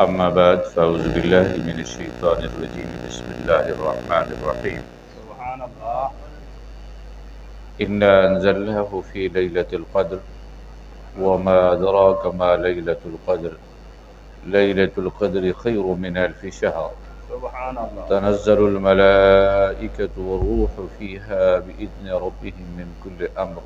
أما بعد فأعوذ بالله من الشيطان الرجيم بسم الله الرحمن الرحيم سبحان الله. إنا أنزلناه في ليلة القدر وما أدراك ما ليلة القدر ليلة القدر خير من 1000 شهر سبحان الله. تنزل الملائكة والروح فيها بإذن ربهم من كل أمر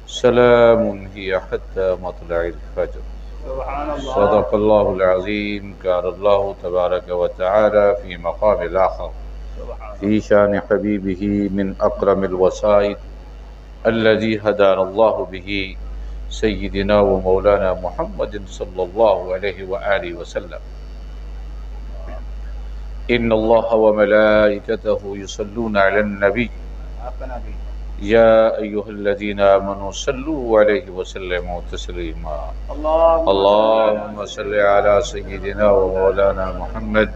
سلام هي حتى مطلع الفجر سبحان الله. صدق الله العظيم. قال الله تبارك وتعالى في مقام الآخر سبحان في شان حبيبه من أكرم الوسائط الذي هدانا الله به سيدنا ومولانا محمد صلى الله عليه وآله وسلم. إن الله وملائكته يصلون على النبي أبنا بي. يا أيها الذين آمنوا صلوا عليه وسلموا تسليما. اللهم صل على سيدنا ومولانا محمد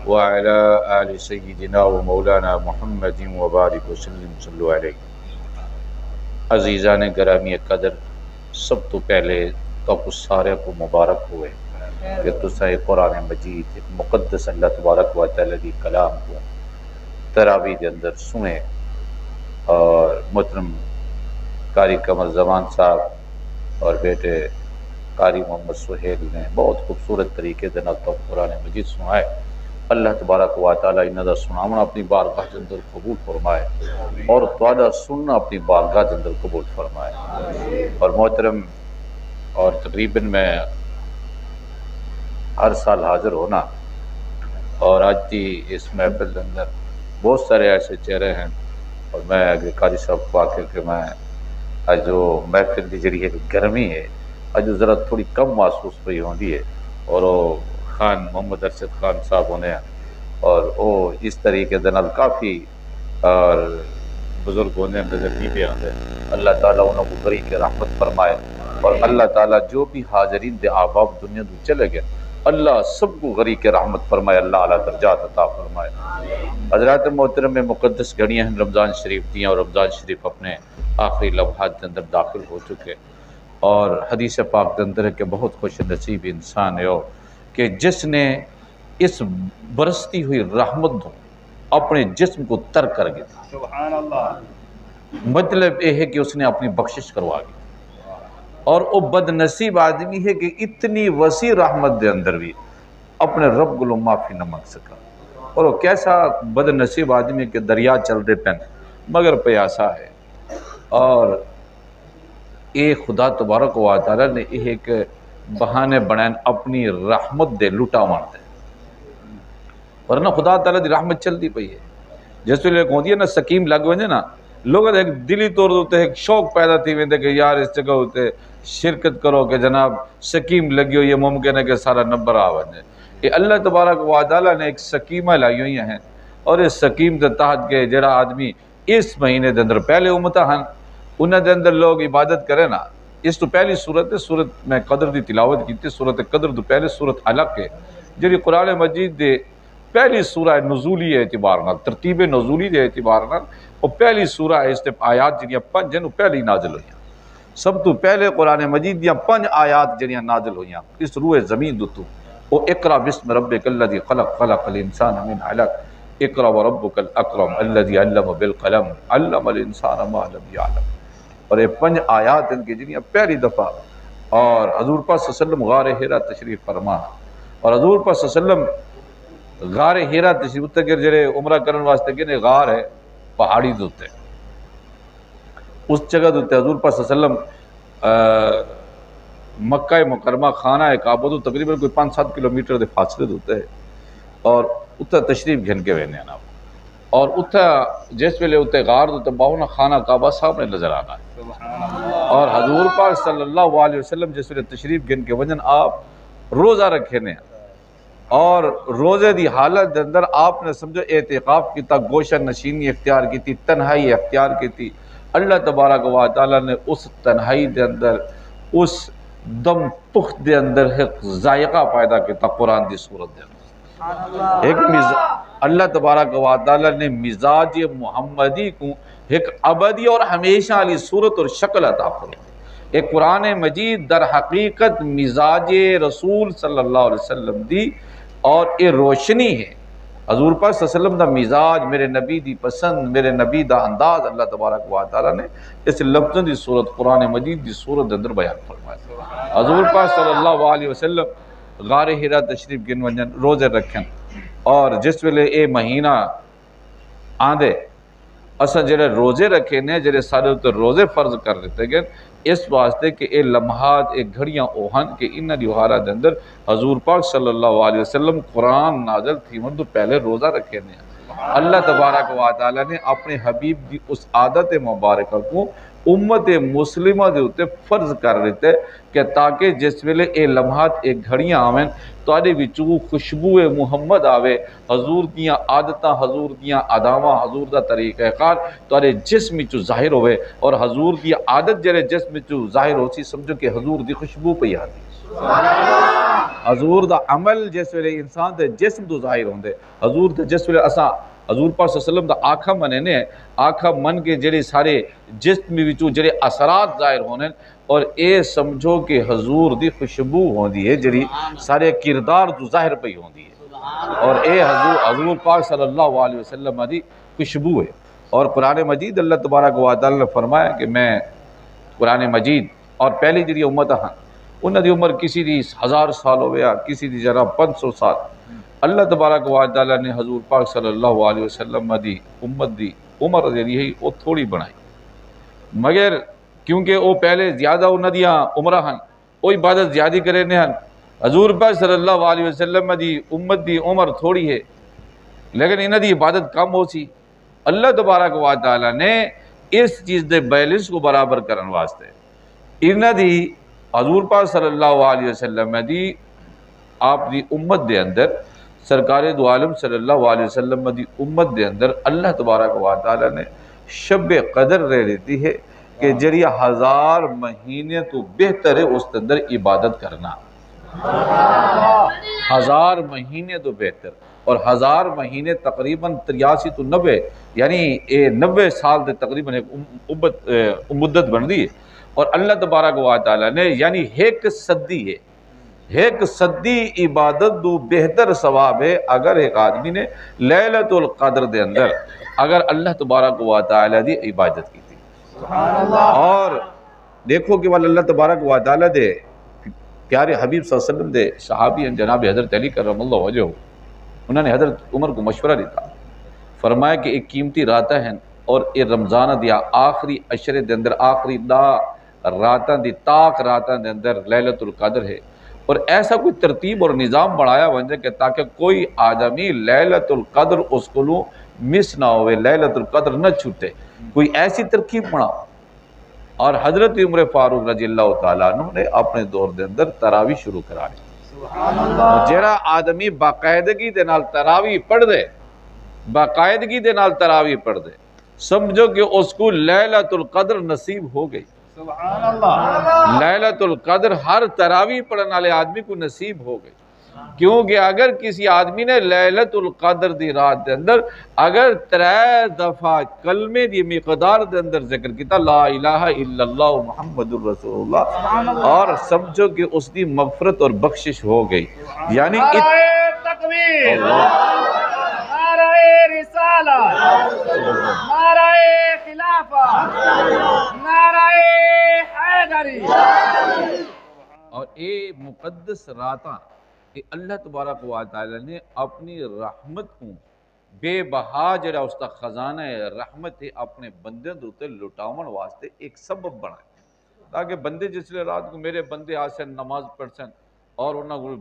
وعلى آل سيدنا ومولانا محمد وبارك وسلم صلوا علیہ. عزیزان گرامی قدر، سب تو پہلے تو کچھ سارے کو مبارک ہوئے کہ تسائے قرآن مجید ایک مقدس اللہ تبارک و تعالی دی کلام کو تراویح دے اندر سنیں. اور محترم قاری قمر زمان صاحب اور بیٹے قاری محمد سہیل نے بہت خوبصورت طریقے دے نال تو قرآن مجید سنائے. اللہ تبارک و تعالی انہاں دا سناونا اپنی بارگاہ دے اندر قبول فرمائے اور تہاڈا سننا اپنی بارگاہ دے اندر قبول فرمائے. اور محترم، اور تقریباً میں ہر سال حاضر ہونا، اور آج دی اس محفل دے اندر بہت سارے ایسے چہرے ہیں، اور میں اگر قاری صاحب کو آ کہ میں آج جو محفل دی جڑی ہے گرمی ہے آج ذرا تھوڑی کم محسوس پئی ہوندی ہے. اور وہ خان محمد ارشد خان صاحب ہونے ہیں اور وہ اس طریقے دے نال کافی اور بزرگ ہونے نظر نہیں پہ آتے. اللہ تعالیٰ انہوں کو غریق رحمت فرمائے، اور اللہ تعالیٰ جو بھی حاضرین دے احباب دنیا دو چلے گئے اللہ سب کو غریق رحمت فرمائے، اللہ اعلیٰ درجات عطا فرمائے. حضرات محترم میں مقدس گھڑیاں ہیں رمضان شریف دیاں، اور رمضان شریف اپنے آخری لمحات کے اندر داخل ہو چکے. اور حدیث پاک کے اندر ہے کہ بہت خوش نصیب انسان ہے کہ جس نے اس برستی ہوئی رحمت دو اپنے جسم کو تر کر گیا. سبحان اللہ. مطلب یہ ہے کہ اس نے اپنی بخشش کروا گئی. اور وہ بد نصیب آدمی ہے کہ اتنی وسیع رحمت دے اندر بھی اپنے رب کو معافی نہ مانگ سکا. اور وہ کیسا بد نصیب آدمی ہے کہ دریا چل دے پین مگر پیاسا ہے. اور اے خدا تبارک و تعالی نے یہ ایک بہانے بنائیں اپنی رحمت دے لٹا مان دے. ورنہ خدا تعالی دی رحمت چلتی پئی ہے. جس ویلے ہوندی ہے نا سکیم لگ ونجے نا، لوگوں ایک دلی طور تے ایک شوق پیدا تھی ویندے کہ یار اس جگہ ہوتے شرکت کرو کہ جناب سکیم لگی ہوئی ہے، ممکن ہے کہ سارا نمبر آ ونجے. یہ اللہ تبارک و تعالی نے ایک سکیمہ لائی ہوئی ہیں، اور اس سکیم دے تحت کے جڑا آدمی اس مہینے دے اندر پہلے امتہ ہیں انہاں دے اندر لوگ عبادت کرے نا. اس تو پہلی صورت ہے، صورت میں قدر دی تلاوت کی تھی. صورت قدر تو پہلے صورت علق ہے جڑی قرآن مجید دے پہلی سورہ نزولی اعتبار نال، ترتیب نزولی دے اعتبار نال وہ پہلی سورہ ہے. اس تے آیات جڑیاں 5 ہیں وہ پہلی نازل ہوئیاں. سب تو پہلے قرآن مجید دیاں 5 آیات جڑیاں نازل ہوئیاں اس روح زمین دو. وہ اقرا بسم ربک الذی خلق خلق الانسان من علق اقرا وربک الاکرم الذی علم بالقلم علم الانسان ما لم یعلم. اور یہ 5 آیات ان کی جنہیں پہلی دفعہ اور حضور پاک صلی اللہ علیہ وسلم غار حرا تشریف فرما. اور حضور پاک صلی اللہ علیہ وسلم غار حرا تشریف اتنے جڑے عمرہ کرن واسطے کہ غار ہے پہاڑی دوتے، اس جگہ دوتے حضور پاک صلی اللہ علیہ وسلم مکہ مکرمہ خانہ کعبہ تو تقریباً کوئی 5-7 کلومیٹر دے فاصلے دوتے ہے. اور اتنا تشریف گھن کے وینے ہیں. اور اتھا جس ویلے اتنے غار دوتے باہونا خانہ کعبہ صاحب نے نظر آنا ہے. اور حضور پاک صلی اللہ علیہ وسلم جس ویلے تشریف گن کے وجن آپ روزہ رکھے نے، اور روزے دی حالت دے اندر آپ نے سمجھو اعتقاف کیتا، گوشہ نشینی اختیار کی تھی، تنہائی اختیار کی تھی. اللہ تبارک و تعالی نے اس تنہائی دے اندر اس دم پخت دے اندر ایک ذائقہ پیدا کیتا قرآن دی صورت دے اندر. ایک اللہ تبارک و تعالی نے مزاج محمدی کو ایک ابدی اور ہمیشہ علی صورت اور شکل عطا فرمائی. ایک قرآن مجید در حقیقت مزاج رسول صلی اللہ علیہ وسلم دی اور یہ روشنی ہے حضور پاک صلی اللہ علیہ وسلم دا مزاج، میرے نبی دی پسند، میرے نبی دا انداز اللہ تبارک و تعالیٰ نے اس لفظوں دی صورت قرآن مجید دی صورت اندر بیان فرمایا۔ حضور پاک صلی اللہ علیہ وسلم غار حرا تشریف گن ونجن، روزے رکھن، اور جس ویلے اے مہینہ آندے اساں جڑے روزے رکھے نے، جڑے سارے تے روزے فرض کر دیتے گئے اس واسطے کہ اے لمحات، اے گھڑیاں اوہن کہ انہاں دی ہارا دے اندر حضور پاک صلی اللہ علیہ وسلم قرآن نازل تھی من تو پہلے روزہ رکھے نے۔ اللہ تبارک و تعالیٰ نے اپنے حبیب دی اس عادت مبارکہ کو امت مسلمہ دے ہوتے فرض کر دیتے کہ تاکہ جس ویلے اے لمحات، اے گھڑیاں آویں تواڈے وچوں خوشبو محمد آوے، حضور دیاں عادتاں، حضور دیاں اداواں، حضور دا طریقہ کار تواڈے جسم وچوں ظاہر ہوئے، اور حضور دی عادت جڑے جسم وچوں ظاہر ہو سی سمجھو کہ حضور دی خوشبو پئی آندی۔ حضور دا عمل جس ویلے انسان دے جسم تو ظاہر ہوندے، حضور دے جس ویلے اساں حضور پاک صلی اللہ علیہ وسلم دا آکھا مننے ہیں، آکھا من کے جڑے سارے جسم وچوں جڑے اثرات ظاہر ہونے، اور اے سمجھو کہ حضور دی خوشبو ہوندی ہے جڑی سارے کردار تو ظاہر پئی ہوندی ہے، اور اے حضور پاک صلی اللہ علیہ وسلم دی خوشبو ہے۔ اور قرآن مجید اللہ تبارک و تعالی نے فرمایا کہ میں قرآن مجید اور پہلی جڑی امت ہیں انہاں دی عمر کسی دی 1000 سال ہویا، کسی دی جرا 500 سال، اللہ تبارک و تعالی نے حضور پاک صلی اللہ علیہ وسلم دی امت دی عمر جڑی ہے وہ تھوڑی بنائی، مگر کیونکہ وہ پہلے زیادہ انہاں دیاں عمرہ ہیں، وہ عبادت زیادہ کرے نے ہیں، حضور پاک صلی اللہ علیہ وسلم دی امت دی عمر تھوڑی ہے لیکن انہاں دی عبادت کم ہو سی۔ اللہ تبارک و تعالی نے اس چیز دے بیلنس کو برابر کرن واسطے انہاں دی حضور پاک صلی اللہ علیہ وسلم دی آپ دی امت دے اندر، سرکار دو عالم صلی اللہ علیہ وسلم دی امت دے اندر اللہ تبارک و تعالی نے شب قدر رہ لیتی ہے کہ جڑی 1000 مہینے تو بہتر ہے اس کے اندر عبادت کرنا، 1000 مہینے تو بہتر، اور 1000 مہینے تقریباً 83 تو 90 یعنی 90 سال دے تقریباً ایک مدت بن دی ہے، اور اللہ تبارک و تعالی نے یعنی ایک صدی ہے، ایک صدی عبادت دو بہتر ثواب ہے اگر ایک آدمی نے لیلۃ القدر دے اندر اگر اللہ تبارک و تعالی دی عبادت کی تھی۔ اور دیکھو کہ اللہ تبارک و تعالی دے پیارے حبیب صلی اللہ علیہ وسلم دے صحابی ہیں جناب حضرت علی کرم اللہ وجہہ، انہوں نے حضرت عمر کو مشورہ دیتا، فرمایا کہ ایک قیمتی راتیں ہیں اور یہ رمضان دیا آخری عشرے دے اندر آخری 10 راتاں دی تاک راتاں دے اندر لیلۃ القدر ہے، اور ایسا کوئی ترتیب اور نظام بڑھایا ونجے کہ تاکہ کوئی آدمی لیلۃ القدر اس کو مس نہ ہوئے، لیلۃ القدر نہ چھوٹے، کوئی ایسی ترکیب بناؤ۔ اور حضرت عمر فاروق رضی اللہ تعالیٰ عنہ نے اپنے دور دے اندر تراویح شروع کرا دی، جڑا آدمی باقاعدگی دے نال تراویح پڑھ دے، باقاعدگی دے نال تراویح پڑھ دے، سمجھو کہ اس کو لیلۃ القدر نصیب ہو گئی۔ سبحان اللہ، لیلۃ القدر ہر تراویح پڑھنے والے آدمی کو نصیب ہو گئی، کیونکہ اگر کسی آدمی نے لیلۃ القدر دی رات دے اندر اگر 3 دفعہ کلمے دی مقدار دے اندر ذکر کیتا لا الہ الا اللہ محمد الرسول اللہ، اور سمجھو کہ اس دی مغفرت اور بخشش ہو گئی، یعنی نعرہ تکبیر، نعرہ رسالہ، نعرہ خلافہ، نعرہ حیدری۔ اور اے مقدس راتاں کہ اللہ تبارک و تعالی نے اپنی رحمت کو بے بہا جڑا اس کا خزانہ رحمت ہے اپنے بندے دوتے لٹاون واسطے ایک سبب بنائے، تاکہ بندے جس لئے رات کو میرے بندے آسن نماز پڑھسن اور انہوں کو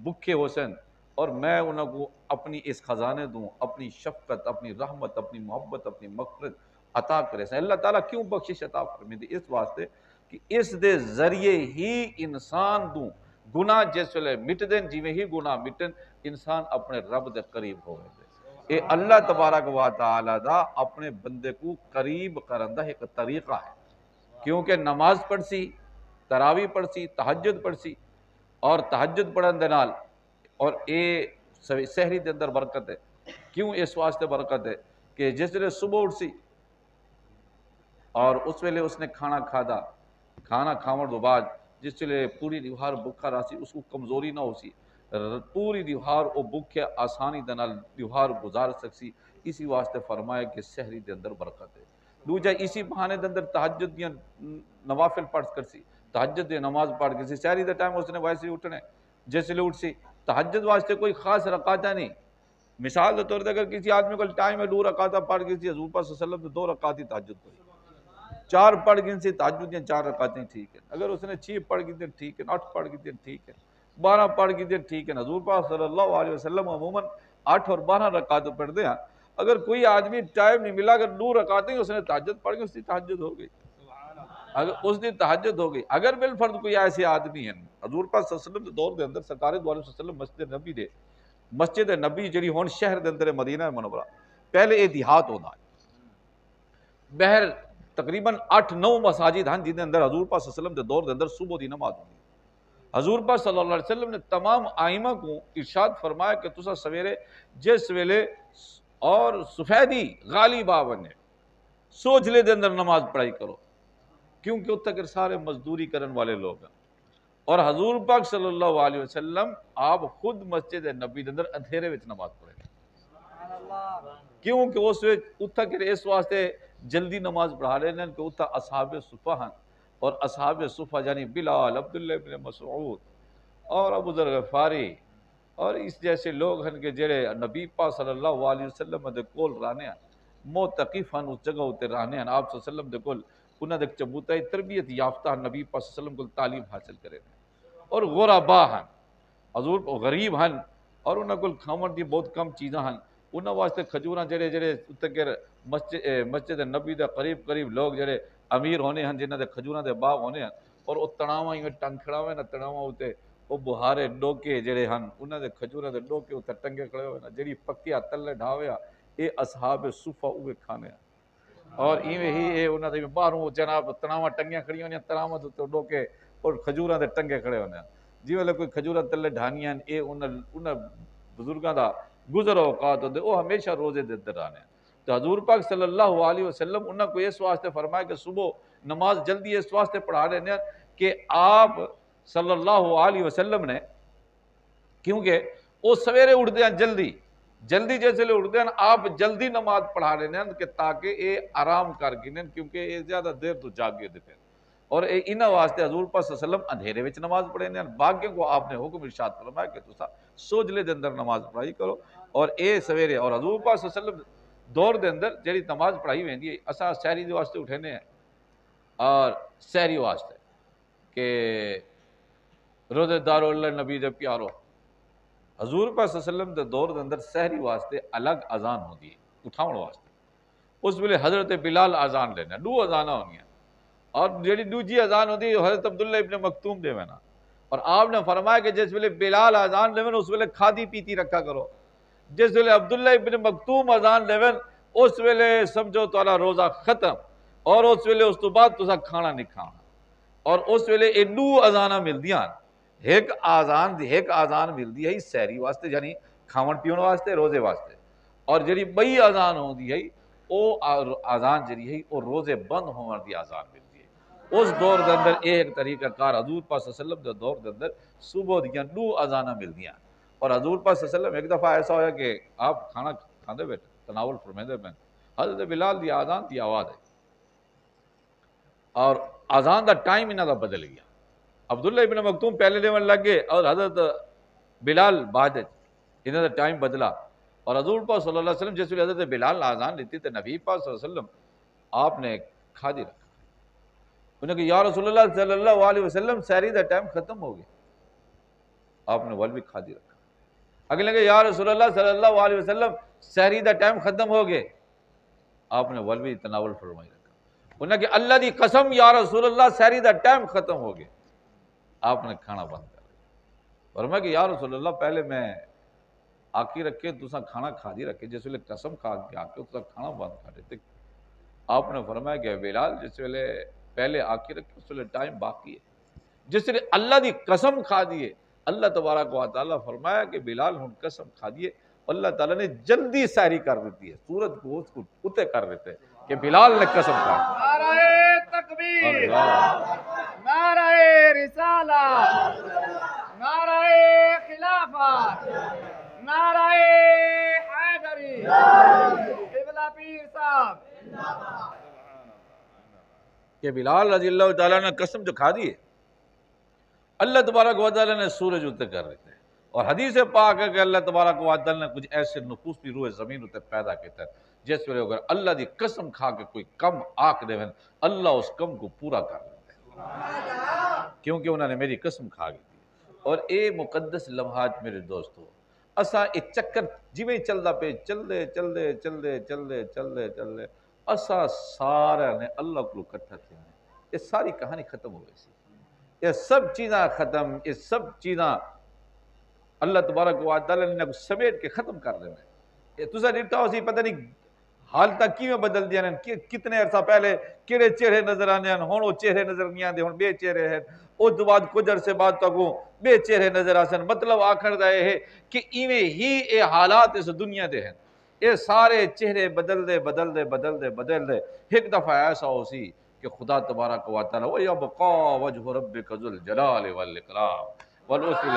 بکھے ہو سن، اور میں انہوں کو اپنی اس خزانے دوں، اپنی شفقت، اپنی رحمت، اپنی محبت، اپنی مغفرت عطا کرے سن۔ اللہ تعالیٰ کیوں بخشش عطا فرمائے دی؟ اس واسطے کہ اس دے ذریعے ہی انسان دوں گناہ جس ویلے مٹ دیں، جیویں ہی گناہ مٹن انسان اپنے رب دے قریب ہو گئے۔ اے اللہ تبارک و تعالی دا اپنے بندے کو قریب کرن دا ایک طریقہ ہے، کیونکہ نماز پڑھ سی، تراویح پڑھ سی، تہجد پڑھ سی، اور تہجد پڑھن دے نال اور اے سحری دے اندر برکت ہے۔ کیوں اس واسطے برکت ہے کہ جس ویلے صبح اٹھ سی اور اس ویلے اس نے کھانا کھانا کھاون تو بعد جس ویلے پوری دیوار بکھا رہا سی اس کو کمزوری نہ ہو سی پوری دیوار او بکھے آسانی دے نال دیوار گزار سکسی اسی واسطے فرمایا کہ سحری دے اندر برکت ہے دوجا اسی بہانے دے اندر تہجد دیاں نوافل پڑھ کرسی تہجد دی نماز پڑھ کے سحری دے ٹائم اس نے ویسے ہی اٹھنے جس لے اٹھ سی تہجد واسطے کوئی خاص رکعتیں نہیں مثال کے طور پہ اگر کسی آدمی کو ٹائم ہے 2 رکعتیں پڑھ کے حضور پاک صلی اللہ علیہ وسلم نے 2 رکعت ہی تہجد پڑھی 4 پڑھ گئی سے تہجد دیں 4 رکعتیں ٹھیک ہے اگر اس نے 6 پڑھ گئی تھیں ٹھیک ہے 8 پڑھ گئی تھیں ٹھیک ہے 12 پڑھ گئی تھیں ٹھیک ہے حضور پاک صلی اللہ علیہ وسلم عموماً 8 اور 12 رکعتیں پڑھتے ہیں اگر کوئی آدمی ٹائم نہیں ملا اگر 2 رکعتیں اس نے تہجد پڑھ گئی اس کی تہجد ہو گئی اگر اس کی تہجد ہو گئی اگر بالفرض کوئی ایسے آدمی ہیں حضور پاک صلی اللہ علیہ وسلم کے دور دے اندر سرکار دو علیہ وسلم مسجد نبی جڑی ہون شہر دے اندر مدینہ منورہ پہلے یہ دیہات ہوتا ہے بہر تقریباً 8-9 مساجد ہیں جن اندر حضور پاک صلی اللہ علیہ وسلم کے دور دے اندر صبح دی نماز ہوتی حضور پاک صلی اللہ علیہ وسلم نے تمام آئمہ کو ارشاد فرمایا کہ تسا سویرے جس ویلے اور سفیدی غالب آونے سوجلے دے اندر نماز پڑھائی کرو کیونکہ اتنا کہ سارے مزدوری کرن والے لوگ ہیں اور حضور پاک صلی اللہ علیہ وسلم آپ خود مسجد نبی دے اندر اندھیرے وچ نماز پڑھے کیونکہ اس وچ اتنا کہ اس واسطے جلدی نماز پڑھا رہے ہیں کہ اتنا اصحاب صفہ ہیں اور اصحاب صفہ یعنی بلال عبداللہ ابن مسعود اور ابو ذر غفاری اور اس جیسے لوگ ہیں کہ جڑے نبی پاک صلی اللہ علیہ وسلم دے کول رہنے ہیں معتکف ہیں اس جگہ ہوتے رہنے ہیں آپ صلی اللہ علیہ وسلم دے کول انہاں دے چبوتائی تربیت یافتہ نبی پاک صلی اللہ علیہ وسلم کو تعلیم حاصل کرے اور غربا ہیں حضور غریب ہیں اور انہاں کو کھاون دی بہت کم چیزاں ہیں انہاں واسطے کھجوراں جڑے تکر مسجد نبی دے قریب لوگ جڑے امیر ہونے ہیں جنہاں دے کھجوراں دے باغ ہونے ہیں اور او تڑاواں ہی ٹنگ کھڑاوے نہ تڑاواں ہوتے او بہارے ڈوکے جڑے ہیں انہاں دے کھجوراں دے ڈوکے اوتے ٹنگے کھڑے ہوئے نا جڑی پکیا تلے ڈھاویا اے اصحاب صفہ اوے کھانے ہیں اور ایویں ہی اے انہاں دے باہروں جناب تڑاواں ٹنگیاں کھڑی ہوندیاں تڑاواں تے ڈوکے اور کھجوراں دے ٹنگے کھڑے ہوندے ہیں جی ویلے کوئی کھجوراں تلے ڈھانیاں اے انہاں بزرگاں دا گزر اوقات ہوندے او ہمیشہ روزے دے اندر آنے تو حضور پاک صلی اللہ علیہ وسلم انہاں کو اس واسطے فرمایا کہ صبح نماز جلدی اس واسطے پڑھا رہے ہیں کہ آپ صلی اللہ علیہ وسلم نے کیونکہ وہ سویرے اٹھتے ہیں جلدی جیسے لے اٹھتے ہیں آپ جلدی نماز پڑھا رہے ہیں کہ تاکہ اے آرام کر گئے کیونکہ اے زیادہ دیر تو جاگے دیتے ہیں اور انہاں واسطے حضور پاک صلی اللہ علیہ وسلم اندھیرے وچ نماز پڑھے ہیں باقی کو آپ نے حکم ارشاد فرمایا کہ تسا سوجلے دے اندر نماز پڑھائی کرو اور اے سویرے اور حضور پاک صلی اللہ علیہ وسلم دور دے اندر جڑی نماز پڑھائی ویندی ہے اساں سحری دے واسطے اٹھنے ہیں اور سحری واسطے کہ روزے دار اللہ نبی دے پیارو حضور پاک صلی اللہ علیہ وسلم دے دور دے اندر سحری واسطے الگ اذان ہوندی ہے اٹھاون واسطے اس ویلے حضرت بلال اذان لینا 2 اذاناں ہونیاں اور جڑی دوجی اذان ہوندی ہے حضرت عبداللہ ابن مکتوم دے وینا اور آپ نے فرمایا کہ جس ویلے بلال اذان لیون اس ویلے کھادی پیتی رکھا کرو جس ویلے عبداللہ ابن مکتوم اذان لیون اس ویلے سمجھو تہاڈا روزہ ختم اور اس ویلے اس تو بعد تسا کھانا نہیں کھانا اور اس ویلے اے 2 اذاناں ملدیاں ایک آزان ملدی ہے سحری واسطے یعنی کھاون پیون واسطے روزے واسطے اور جڑی بئی آزان ہوندی ہے او آزان جڑی ہے او روزے بند ہون دی آزان ملدی ہے اس دور دے اندر ایک طریقہ کار حضور پاک صلی اللہ علیہ وسلم دے دور دے اندر صبح دیاں 2 آزاناں ملدیاں اور حضور پاک صلی اللہ علیہ وسلم ایک دفعہ ایسا ہویا کہ آپ کھانا کھاندے بیٹھے تناول فرمیندے پے حضرت بلال دی آزان دی آواز ہے اور آزان دا ٹائم انہاں دا بدل گیا عبداللہ ابن مکتوم پہلے لیون لگ گئے اور حضرت بلال بعد انہوں نے ٹائم بدلا اور حضور پاک صلی اللہ علیہ وسلم جس ویلے حضرت بلال آزان لیتی تھے نبی پاک صلی اللہ علیہ وسلم آپ نے کھادی رکھا انہوں نے کہا یا رسول اللہ صلی اللہ علیہ وسلم سحری دا ٹائم ختم ہو گیا آپ نے ول بھی کھادی رکھا اگلے کہ یا رسول اللہ صلی اللہ علیہ وسلم سحری دا ٹائم ختم ہو گئے آپ نے ول بھی تناول فرمائی رکھا انہوں نے کہا اللہ دی قسم یا رسول اللہ سحری دا ٹائم ختم ہو گیا آپ نے کھانا بند کر دیا فرمایا کہ یا رسول اللہ پہلے میں آکی رکھے تسا کھانا کھا دی رکھے جس ویلے قسم کھا کے آکے تسا کھانا بند کر دیتے آپ نے فرمایا کہ بلال جس ویلے پہلے آکی رکھے اس ویلے ٹائم باقی ہے جس ویلے اللہ دی قسم کھا دیے اللہ تبارک و تعالیٰ فرمایا کہ بلال ہن قسم کھا دیے اللہ تعالیٰ نے جلدی سحری کر دیتی ہے سورج کو اس کو اتے کر دیتے کہ بلال نے قسم کھا تکبیر نعرہ رسالہ نعرہ خلافت نعرہ حیدری قبلہ پیر صاحب کہ بلال رضی اللہ تعالیٰ نے قسم جو کھا دی ہے، اللہ تبارک و تعالیٰ نے سورج اتر کر رکھتے ہیں، اور حدیث پاک ہے کہ اللہ تبارک و تعالیٰ نے کچھ ایسے نفوس بھی روح زمین اتر پیدا کیتا ہے جس ویلے اگر اللہ دی قسم کھا کے کوئی کم آکھ دے اللہ اس کم کو پورا کر لیتا ہے، کیونکہ انہوں نے میری قسم کھا گئی تھی۔ اور اے مقدس لمحات میرے دوستو، اساں ایک چکر جویں چلدا پہ چلدے اساں سارے نے اللہ کو اکٹھا تھے، یہ ساری کہانی ختم ہو گئی سی، یہ سب چیزاں ختم، یہ سب چیزاں اللہ تبارک و تعالیٰ نے سمیٹ کے ختم کر دینا ہے۔ یہ تسا ڈٹھا ہو سی پتہ نہیں حالتاں کیویں بدل دیا ہیں، کتنے عرصہ پہلے کیڑے چہرے نظر آنے ہیں، ہن وہ چہرے نظر نہیں آندے، ہن بے چہرے ہیں، اس تو بعد کچھ عرصے بعد تک بے چہرے نظر آسن۔ مطلب آکھن دا یہ ہے کہ ایویں ہی اے حالات اس دنیا دے ہیں، یہ سارے چہرے بدل دے ایک دفعہ ایسا ہو سی کہ خدا تبارک و تعالیٰ وَيَبْقَى وَجْهُ رَبِّكَ ذُو الْجَلَالِ وَالْإِكْرَامِ والرسول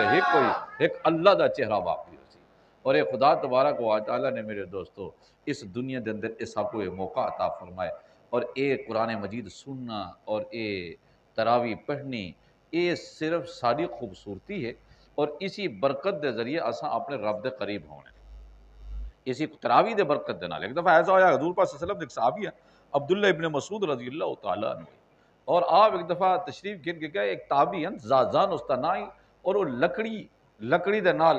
ایک اللہ دا چہرہ باقی ہو سی۔ اور اے خدا تبارک و تعالیٰ نے میرے دوستو اس دنیا دے اندر اس کو موقع عطا فرمائے، اور اے قرآن مجید سننا اور اے تراویح پڑھنی، یہ صرف ساری خوبصورتی ہے، اور اسی برکت دے ذریعے اساں اپنے رب دے قریب ہونے، اسی تراویح دے برکت دے نال۔ ایک دفعہ ایسا ہویا حضور پاک صلی اللہ علیہ وسلم ایک صحابی ہے عبداللہ ابن مسعود رضی اللہ تعالیٰ عنہ، اور آپ ایک دفعہ تشریف گن کے گئے، ایک تابعی ہیں زازان استنائی، اور وہ لکڑی دے نال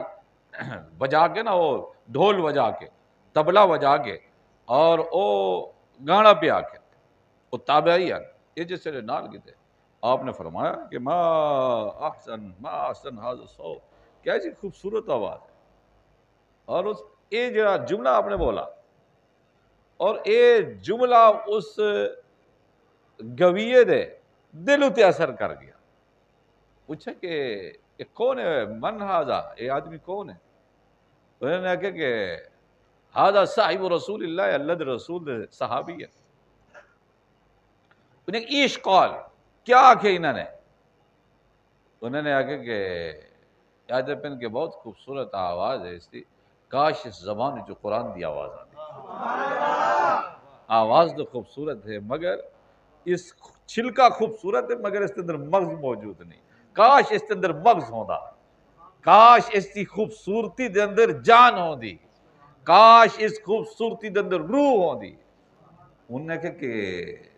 بجا کے نا، وہ ڈھول بجا کے تبلا بجا کے اور وہ گانا پہ آ کے وہ تابعی ہیں یہ جس سے نال گئے تھے، آپ نے فرمایا کہ ما احسن هذا الصوت، کیسی خوبصورت آواز ہے، اور اس اے جو جملہ آپ نے بولا، اور اے جملہ اس گویے دے دل اتے اثر کر گیا۔ پوچھا کہ یہ کون ہے، من ہاذا، یہ آدمی کون ہے؟ انہوں نے کہا کہ ہاذا صاحب رسول اللہ، اللہ دے رسول دے صحابی ہے۔ انہیں ایش قال، کیا آکھے انہوں نے آکھے کہ یاد پن کے بہت خوبصورت آواز ہے اس کی، کاش اس زبان جو قرآن دی آواز آتی، آواز تو خوبصورت ہے مگر اس چھلکا خوبصورت ہے مگر اس کے اندر مغز موجود نہیں، کاش اس کے اندر مغز ہوندا، کاش اس کی خوبصورتی دے اندر جان ہوندی، کاش اس خوبصورتی دے اندر روح ہوندی۔ انہوں نے کہا کہ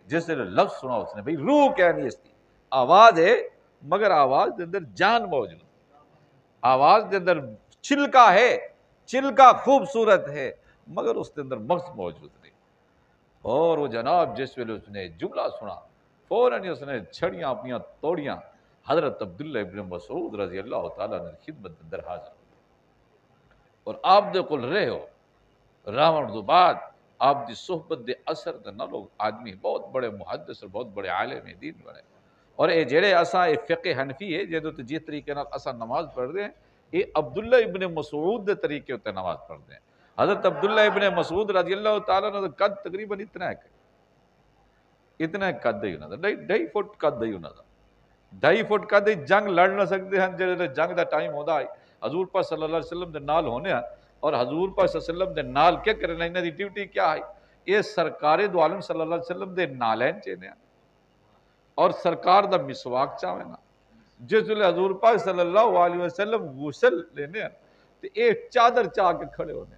جس نے لفظ سنا اس نے، بھئی روح کیا نہیں اس کی، آواز ہے مگر آواز دے اندر جان موجود، آواز دے اندر چھلکا ہے، چھلکا خوبصورت ہے مگر اس کے اندر مغز موجود نہیں۔ اور وہ جناب جس ویلے اس نے جملہ سنا فوراً اس نے چھڑیاں اپنیاں توڑیاں، حضرت عبداللہ ابن مسعود رضی اللہ تعالیٰ نے خدمت اندر حاضر اور آپ دے کل رہے ہو راون دو بعد آپ دی صحبت دے اثر دے نالو آدمی بہت بڑے محدث اور بہت بڑے عالم دین بنے، اور اے جڑے اساں فقہ حنفی ہے جدوں تے جس طریقے نال اساں نماز پڑھ دے ہیں، یہ عبداللہ ابن مسعود دے طریقے ہوتے نماز پڑھ دے ہیں۔ حضرت عبداللہ ابن مسعود رضی اللہ تعالیٰ نے قد تقریباً اتنا قد ہی ہونا تھا، 2.5 فٹ قد ہی ہونا تھا، 2.5 فٹ قد ہی جنگ لڑ نہ سکتے ہیں، جڑے جنگ دا ٹائم ہوتا ہے حضور پاک صلی اللہ علیہ وسلم دے نال ہونے ہیں، اور حضور پاک صلی اللہ علیہ وسلم دے نال کیا کرنا، انہاں دی ڈیوٹی کیا ہے، یہ سرکار دو عالم صلی اللہ علیہ وسلم دے نالین چینے ہیں اور سرکار دا مسواک چاہوے نا، جس ویلے حضور پاک صلی اللہ علیہ وسلم غسل لینے ہیں تو ایک چادر چاہ کے کھڑے ہونے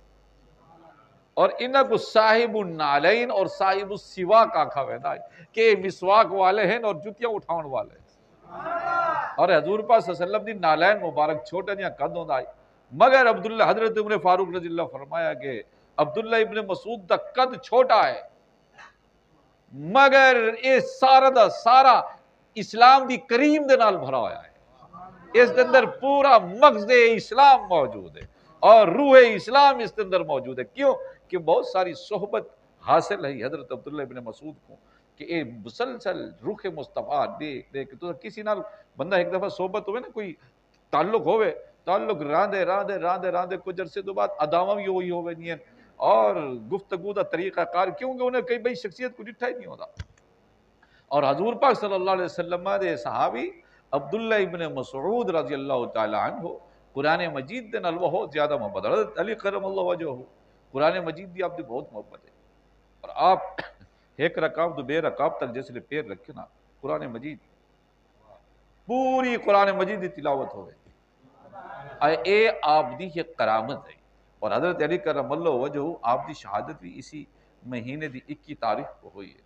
اور انہاں کو صاحب النالین اور صاحب السواک آکھا ویدا ہے کہ مسواک والے ہیں اور جتیاں اٹھاؤن والے ہیں، اور حضور پاک صلی اللہ علیہ وسلم دی نالین مبارک چھوٹے جہاں قد ہوندہ ہے، مگر عبداللہ حضرت عمر فاروق رضی اللہ فرمایا کہ عبداللہ ابن مسعود دا قد چھوٹا ہے مگر یہ سارا دا سارا اسلام دی کریم دے نال بھرا ہویا ہے، اس دے اندر پورا مغز اسلام موجود ہے اور روح اسلام اس کے اندر موجود ہے۔ کیوں کہ بہت ساری صحبت حاصل ہے حضرت عبداللہ ابن مسعود کو کہ اے مسلسل روح مصطفیٰ دیکھ دیکھ تو کسی نال بندہ ایک دفعہ صحبت ہوئے نا، کوئی تعلق ہوئے، تعلق راندے کچھ عرصے تو بعد اداواں بھی ہوئی ہوئے نہیں ہیں اور گفتگو دا طریقہ کار، کیونکہ انہیں کئی بھئی شخصیت کو ڈٹھا ہی نہیں ہوتا، اور حضور پاک صلی اللہ علیہ وسلم دے صحابی عبداللہ ابن مسعود رضی اللہ تعالی عنہ قرآن مجید دے نال بہت زیادہ محبت، حضرت علی کرم اللہ وجہہ قرآن مجید دی آپ دی بہت محبت ہے، اور آپ ایک رکعت تو بے رکعت تک جس نے پیر رکھے نا قرآن مجید، پوری قرآن مجید دی تلاوت ہو گئی، اے آپ دی یہ کرامت ہے۔ اور حضرت علی کرم اللہ وجہہ آپ دی شہادت بھی اسی مہینے دی 21 تاریخ کو ہوئی ہے،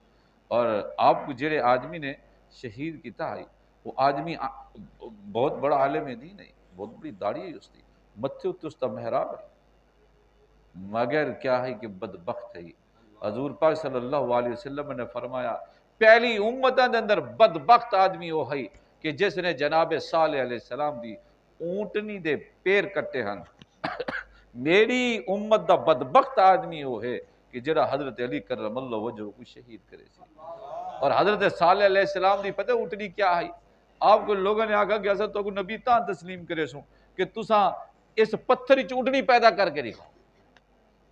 اور آپ کو جڑے آدمی نے شہید کیتا ہے وہ آدمی بہت بڑا عالم دین ہے، بہت بڑی داڑھی ہے اس کی، متھے اتنے اس کا محراب ہے، مگر کیا ہے کہ بدبخت ہے۔ حضور پاک صلی اللہ علیہ وسلم نے فرمایا پہلی امتاں دے اندر بدبخت آدمی وہ ہے کہ جس نے جناب صالح علیہ السلام دی اونٹنی دے پیر کٹے ہن، میری امت دا بدبخت آدمی وہ ہے کہ جڑا حضرت علی کرم اللہ وجہہ کو شہید کرے سی۔ اور حضرت صالح علیہ السلام دی پتہ اونٹنی کیا ہے؟ آپ کو لوگوں نے آکھا کہ حضرت تو نبی تاں تسلیم کرے سوں کہ تساں اس پتھر وچ اونٹنی پیدا کر کے دکھاؤ،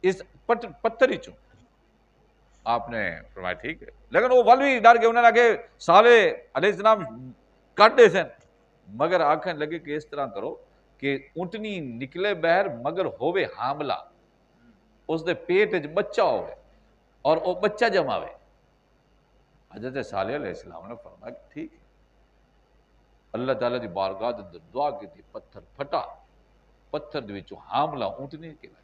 اس پتھر وچ۔ آپ نے فرمایا ٹھیک ہے، لیکن وہ ولوی ڈر کے انہوں نے کہ صالح علیہ السلام کٹ دے سن، مگر آکھن لگے کہ اس طرح کرو کہ اونٹنی نکلے بہر مگر ہوئے حاملہ، اس دے پیٹ وچ بچہ ہوئے اور وہ بچہ جماوے۔ حضرت صالح علیہ السلام نے فرمایا کہ ٹھیک ہے، اللہ تعالیٰ دی بارگاہ دے اندر دعا کی تھی، پتھر پھٹا، پتھر دے وچوں حاملہ اونٹنی نکلا۔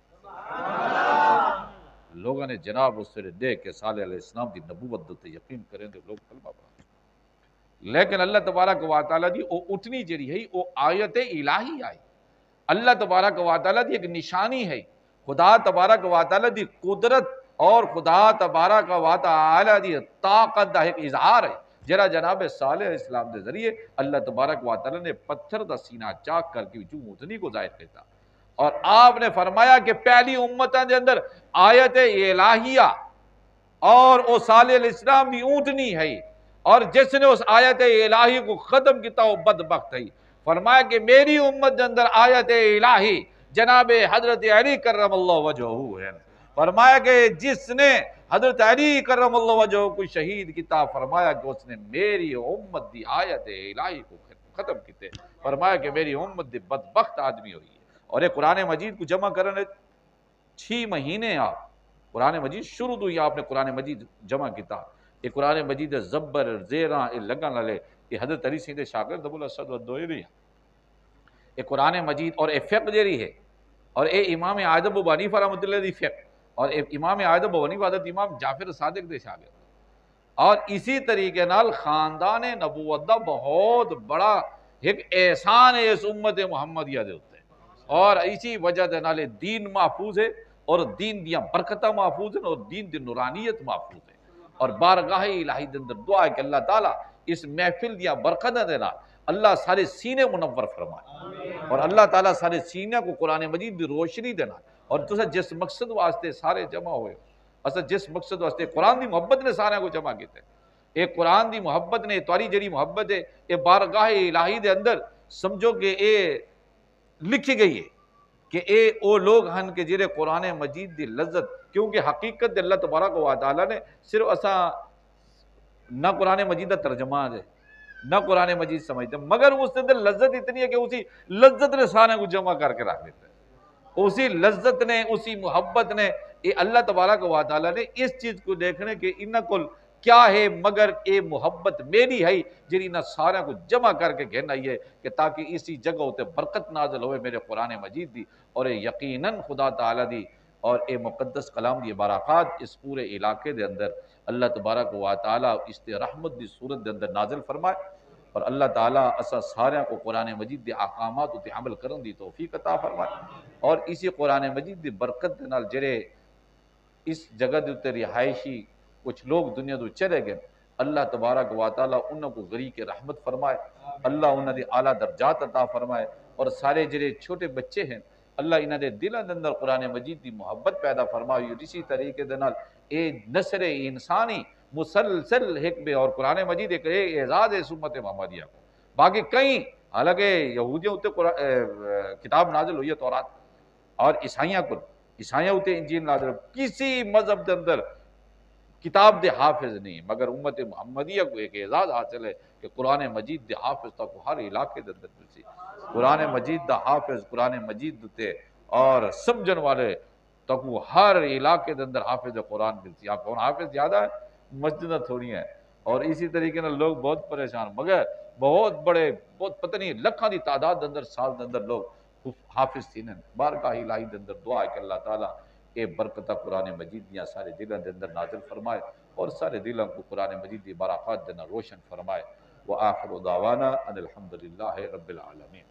لوگوں نے جناب اس سے دیکھ کے صالح علیہ السلام دی نبوت تے یقین کریں تو لوگ کلمہ پڑھا، لیکن اللہ تبارک و تعالیٰ دی وہ اٹھنی جڑی ہے وہ آیت الہی آئی، اللہ تبارک و تعالیٰ دی ایک نشانی ہے، خدا تبارک و تعالیٰ دی قدرت اور خدا تبارک و تعالیٰ دی طاقت دا ایک اظہار ہے، جرا جناب صالح علیہ السلام دے ذریعے اللہ تبارک و تعالیٰ نے پتھر دا سینہ چاک کر کے جو اٹھنی کو ظاہر کرتا، اور آپ نے فرمایا کہ پہلی امتاں دے اندر آیت الہیہ اور وہ صالح علیہ السلام دی اونٹنی ہے، اور جس نے اس آیت الہی کو ختم کیتا وہ بدبخت ہے۔ فرمایا کہ میری امت دے اندر آیت الہی جناب حضرت علی کرم اللہ وجہہ ہے، فرمایا کہ جس نے حضرت علی کرم اللہ وجہہ کو شہید کیتا، فرمایا کہ اس نے میری امت دی آیت الہی کو ختم کیتے، فرمایا کہ میری امت دی بدبخت آدمی ہوئی ہے۔ اور یہ قرآن مجید کو جمع کرنے 6 مہینے آپ قرآن مجید شروع تو ہی آپ نے قرآن مجید جمع کیتا، یہ قرآن مجید زبر زیرہ لگن والے یہ حضرت علی سیدھے شاگرد ابو الاسود والدویری ہیں، یہ قرآن مجید اور یہ فقہ جیری ہے، اور اے امام اعظم ابو حنیفہ رحمۃ اللہ دی فقہ، اور امام اعظم ابو حنیفہ حضرت امام جعفر صادق دے شاگرد، اور اسی طریقے نال خاندان نبوت دا بہت بڑا ایک احسان ہے اس امت محمدیہ دے ہوتے، اور اسی وجہ دے نالے دین محفوظ ہے، اور دین دیاں برکتہ محفوظ ہیں، اور دین دی نورانیت محفوظ ہے، اور بارگاہ الہی دے اندر دعا ہے کہ اللہ تعالیٰ اس محفل دیاں برکتہ دے نال اللہ سارے سینے منور فرمائے، اور اللہ تعالیٰ سارے سینے کو قرآن مجید دی روشنی دے نال، اور تسا جس مقصد واسطے سارے جمع ہوئے، اصلا جس مقصد واسطے قرآن دی محبت نے سارے کو جمع کیتے، ایک قرآن دی محبت نے تواری جڑی محبت ہے یہ بارگاہ الہی دے اندر سمجھو کہ اے لکھی گئی ہے کہ اے او لوگ ہن کہ جڑے قرآن مجید دی لذت، کیونکہ حقیقت دے اللہ تبارک و تعالیٰ نے صرف اسا نہ قرآن مجید دا ترجمہ ہے نہ قرآن مجید سمجھتے، مگر اس دے اندر لذت اتنی ہے کہ اسی لذت نے سارے کو جمع کر کے رکھ دیتا ہے، اسی لذت نے اسی محبت نے اے اللہ تبارک و تعالیٰ نے اس چیز کو دیکھنے کہ انہاں کل کیا ہے مگر اے محبت میری ہے جی نہ سارے کو جمع کر کے گھن آئی ہے کہ تاکہ اسی جگہ ہوتے برکت نازل ہوئے میرے قرآن مجید دی، اور یقیناً خدا تعالیٰ دی اور اے مقدس کلام دی برکات اس پورے علاقے دے اندر اللہ تبارک و تعالیٰ اس دے رحمت دی صورت دے اندر نازل فرمائے، اور اللہ تعالیٰ اسا سارے کو قرآن مجید دی احکامات تے عمل کرن دی توفیق عطا فرمائے، اور اسی قرآن مجید دی برکت دے نال جڑے اس جگہ دے تے رہائشی کچھ لوگ دنیا تو چلے گئے، اللہ تبارک و تعالیٰ انہوں کو غریق رحمت فرمائے، اللہ انہوں نے اعلیٰ درجات عطا فرمائے، اور سارے جڑے چھوٹے بچے ہیں اللہ انہوں نے دلوں دے اندر قرآن مجید دی محبت پیدا فرمائی، اور اسی طریقے دے نال اے نثر انسانی مسلسل حکمے، اور قرآن مجید ایک اعزاز ہے امت محمدیہ کو، باقی کئی حالانکہ یہودیوں ہوتے کتاب نازل ہوئی ہے تورات، اور عیسائیوں ہوتے انجیل نازل، کسی مذہب دے اندر کتاب دے حافظ نہیں، مگر امت محمدیہ کو ایک اعزاز حاصل ہے کہ قرآن مجید دے حافظ تک ہر علاقے دے اندر ملسی، قرآن مجید دا حافظ قرآن مجید تے اور سمجھن والے تک ہر علاقے دے اندر حافظ قرآن ملسی۔ آپ کون حافظ زیادہ ہے، مسجدیں تھوڑی ہیں، اور اسی طریقے سے لوگ بہت پریشان، مگر بہت بڑے بہت پتہ نہیں لکھاں دی تعداد دے اندر سال دے اندر لوگ حافظ تھی بارگاہ الہی دے اندر دعا ہے کہ اللہ تعالیٰ اے برکتہ قرآن مجید دیاں سارے دلوں دے اندر نازل فرمائے اور سارے دلوں کو قرآن مجید دی برکات دینا روشن فرمائے۔ وآخر دعوانا ان الحمدللہ رب العالمین۔